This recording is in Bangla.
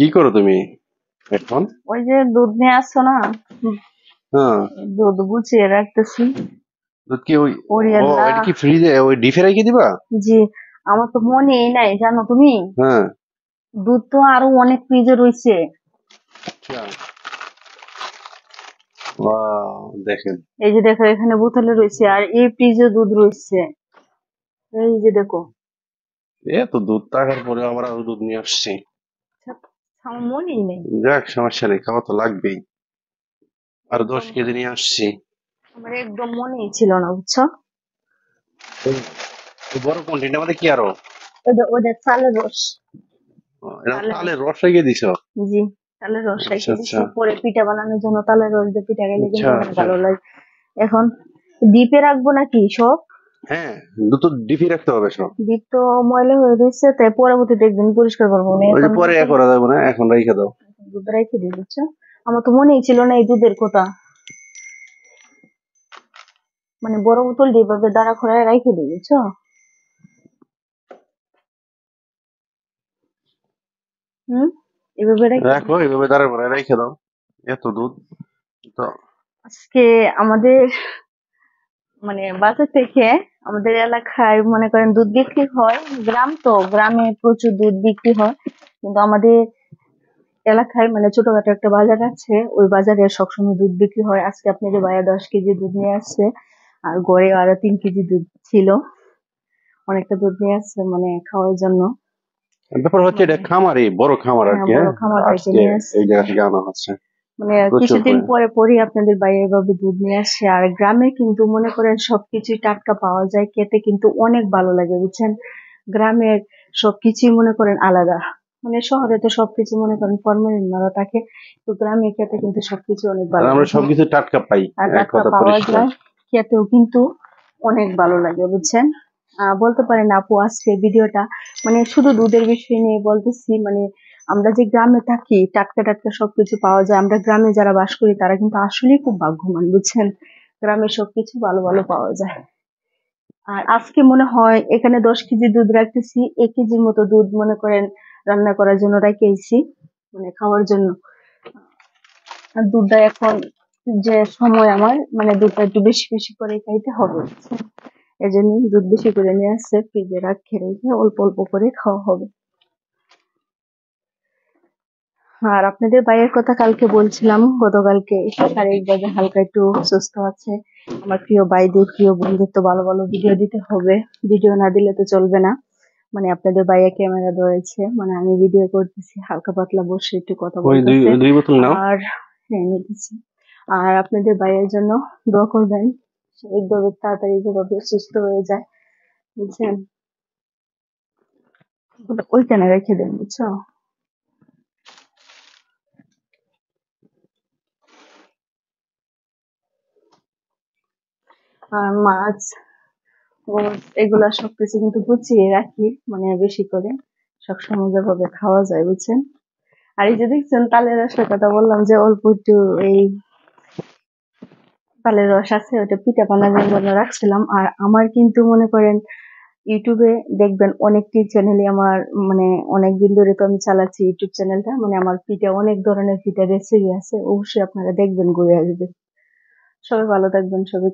কি করো তুমি এখন? ওই যে দুধ নিয়ে আসছো না, হ্যাঁ, দুধ গুছিয়ে রাখতেছি। দুধ কি ওই? ওরে ও, আল্লাহ, এটা কি ফ্রিজে ওই ডিপে রেখে দিবা? জি, আমার তো মনেই নাই জানো তুমি, হ্যাঁ। দুধ তো আরো অনেক ফ্রিজে রয়েছে। আচ্ছা। ওয়াও, দেখেন। এই যে দেখো এখানে বোতলে রয়েছে আর এই ফ্রিজে দুধ রয়েছে। এই যে দেখো, এত দুধ থাকার পরে আবার আরো দুধ নিয়ে আসছি। ছাপ, আমার মনেই নেই। যাক, সমস্যা নেই, খাওয়া তো লাগবেই। আর দশ একদম, কেজি নিয়ে আসছি। আমার একদম মনেই ছিল না বুঝছো। এই এই বড় কন্টেনার মধ্যে কি আরো? ওটা ওটা চালের রস। এটা চালের রস, তালের রস রেখে দিছ? জি, চালের রস আচ্ছা রেখে আচ্ছা দিছি পরে পিঠা বানানোর জন্য। তালের রস দিয়ে পিঠা খেলে কিন্তু আচ্ছা অনেক আচ্ছা। ভালো লাগে। এখন ডিপে রাখবো নাকি সব? হ্যাঁ, দুধ তো ডিপি রাখতে হবে সব। ডিপ তো ময়লা হয়ে রয়েছে, তাই পরবর্তীতে একদিন পরিষ্কার করবো মানে ওই যে এখন পরে নতুন করা যাবে না, এখন রেখে দাও। দুধ রেখে দিই বুঝছো। আমার তো মনেই ছিল না এই দুধের কথা, মানে বড় বোতল যেভাবে দাঁড়া খোলায় রেখে দিই বুঝছো। হুম, এভাবে রেখে রাখো, দিই। এইভাবে দাঁড়া করে রেখে দাও। এত দুধ তো। আজকে আমাদের মানে বাজার থেকে, আমাদের এলাকায় মনে করেন দুধ বিক্রি হয়, গ্রাম তো গ্রামে প্রচুর দুধ বিক্রি হয়, কিন্তু আমাদের এলাকায় মানে ছোটখাটো একটা বাজার আছে, ওই বাজারে সবসময় দুধ বিক্রি হয়। আজকে আপনাদের ভাইয়া 10 কেজি দুধ নিয়ে আসছে, আর গড়ে আরো 3 কেজি দুধ ছিল। অনেকটা দুধ নিয়ে আসছে মানে খাওয়ার জন্য। ব্যাপার হচ্ছে মানে এটা খামারি, বড় খামার আর হ্যাঁ, কি। বড় হ্যাঁ, খামার থেকে আজকে নিয়ে আসছে। এই জায়গা থেকে আনা হচ্ছে মানে প্রচুর কিছুদিন পরিমাণ। পরে পরই আপনাদের বাইরে এভাবে দুধ নিয়ে আসে। আর গ্রামে কিন্তু মনে করেন সবকিছুই টাটকা পাওয়া যায়, খেতে কিন্তু অনেক ভালো লাগে বুঝছেন। গ্রামের সবকিছুই মনে করেন আলাদা, মানে শহরে তো সবকিছু মনে করেন ফরমালিন মারা থাকে, তো গ্রামে খেতে কিন্তু সবকিছু অনেক আর ভালো আমরা লাগে। সবকিছু টাটকা পাই, আর এক টাটকা কথা পাওয়া পরিষ্কার। যায়, খেতেও কিন্তু অনেক ভালো লাগে বুঝছেন। বলতে পারেন আপু আজকে ভিডিওটা মানে শুধু দুধের বিষয় নিয়ে বলতেছি, মানে আমরা যে গ্রামে থাকি টাটকা টাটকা সবকিছু পাওয়া যায়, আমরা গ্রামে যারা বাস করি তারা কিন্তু আসলেই খুব ভাগ্যবান বুঝছেন, গ্রামে সবকিছু ভালো ভালো পাওয়া যায়। আর আজকে মনে হয় এখানে 10 কেজি দুধ রাখতেছি, 1 কেজির মতো দুধ মনে করেন রান্না করার জন্য রেখেছি, মানে খাওয়ার জন্য। আর দুধটা এখন যে সময় আমার মানে দুধটা একটু বেশি বেশি করে খাইতে হবে বুঝছেন? এজন্য দুধ বেশি করে নিয়ে আসছে, ফ্রিজে রেখে অল্প অল্প করে খাওয়া হবে। আর আপনাদের ভাইয়ের কথা কালকে বলছিলাম, গতকালকে শারীরিকভাবে হালকা একটু সুস্থ আছে। আমার প্রিয় ভাইদের প্রিয় বোনদের তো ভালো ভালো ভিডিও দিতে হবে, ভিডিও না দিলে তো চলবে না। মানে আপনাদের ভাইয়া ক্যামেরা ধরেছে, মানে আমি ভিডিও করতেছি, হালকা পাতলা বসে একটু কথা ওই দুই বলতেছে। দুই বোতল নাও। আর হ্যাঁ নিতেছি। আর আপনাদের ভাইয়ের জন্য দোয়া করবেন, সে একদম তাড়াতাড়ি যেভাবে সুস্থ হয়ে যায় বুঝছেন। ওইখানে রেখে দেন বুঝছো। আর মাছ, গোস এগুলা সবকিছু কিন্তু গুছিয়ে রাখি, মানে বেশি করে সবসময় যেভাবে খাওয়া যায় বুঝছেন। আর এই যে দেখছেন তালের রসের কথা বললাম যে অল্প একটু এই তালের রস আছে, ওটা পিঠা বানানোর জন্য রাখছিলাম। আর আমার কিন্তু মনে করেন ইউটিউবে দেখবেন অনেকটি চ্যানেলে আমার, মানে অনেকদিন ধরে তো আমি চালাচ্ছি ইউটিউব চ্যানেলটা, মানে আমার পিঠা অনেক ধরনের পিঠা রেসিপি আছে, অবশ্যই আপনারা দেখবেন, ঘুরে আসবেন। সবাই ভালো থাকবেন, সবাই